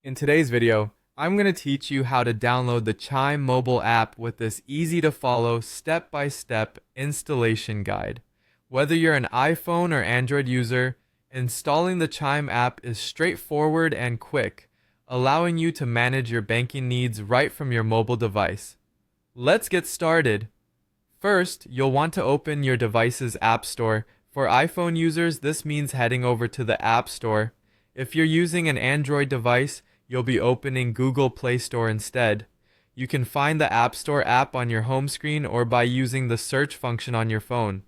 In today's video, I'm going to teach you how to download the Chime mobile app with this easy to follow step-by-step installation guide. Whether you're an iPhone or Android user, installing the Chime app is straightforward and quick, allowing you to manage your banking needs right from your mobile device. Let's get started. First, you'll want to open your device's App Store. For iPhone users, this means heading over to the App Store. If you're using an Android device, you'll be opening Google Play Store instead. You can find the App Store app on your home screen or by using the search function on your phone.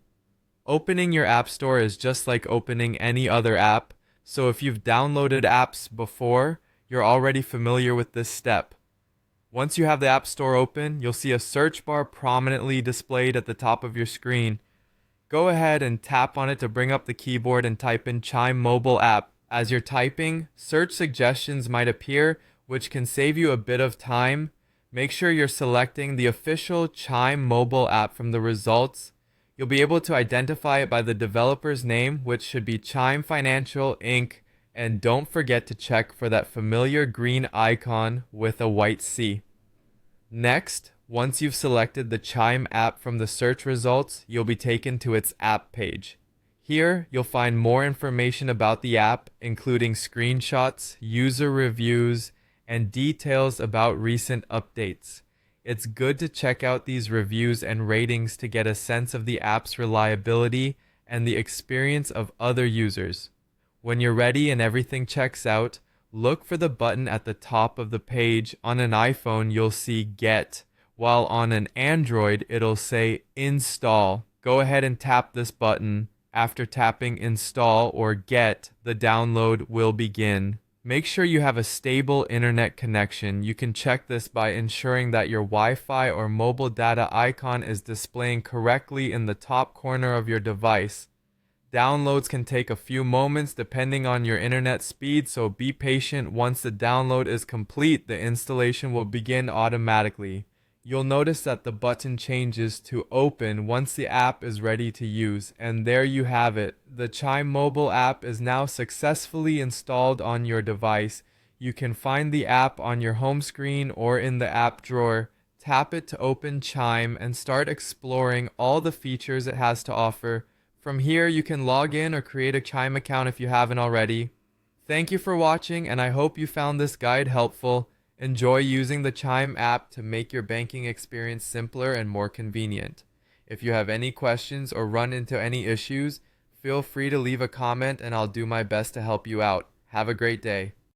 Opening your App Store is just like opening any other app, so if you've downloaded apps before, you're already familiar with this step. Once you have the App Store open, you'll see a search bar prominently displayed at the top of your screen. Go ahead and tap on it to bring up the keyboard and type in Chime mobile app. As you're typing, search suggestions might appear, which can save you a bit of time. Make sure you're selecting the official Chime mobile app from the results. You'll be able to identify it by the developer's name, which should be Chime Financial Inc. And don't forget to check for that familiar green icon with a white C. Next, once you've selected the Chime app from the search results, you'll be taken to its app page. Here, you'll find more information about the app, including screenshots, user reviews, and details about recent updates. It's good to check out these reviews and ratings to get a sense of the app's reliability and the experience of other users. When you're ready and everything checks out, look for the button at the top of the page. On an iPhone, you'll see Get, while on an Android, it'll say Install. Go ahead and tap this button. After tapping Install or Get, the download will begin. Make sure you have a stable internet connection. You can check this by ensuring that your Wi-Fi or mobile data icon is displaying correctly in the top corner of your device. Downloads can take a few moments depending on your internet speed, so be patient. Once the download is complete, the installation will begin automatically. You'll notice that the button changes to Open once the app is ready to use, and there you have it. The Chime mobile app is now successfully installed on your device. You can find the app on your home screen or in the app drawer. Tap it to open Chime and start exploring all the features it has to offer. From here, you can log in or create a Chime account if you haven't already. Thank you for watching, and I hope you found this guide helpful. Enjoy using the Chime app to make your banking experience simpler and more convenient. If you have any questions or run into any issues, feel free to leave a comment and I'll do my best to help you out. Have a great day.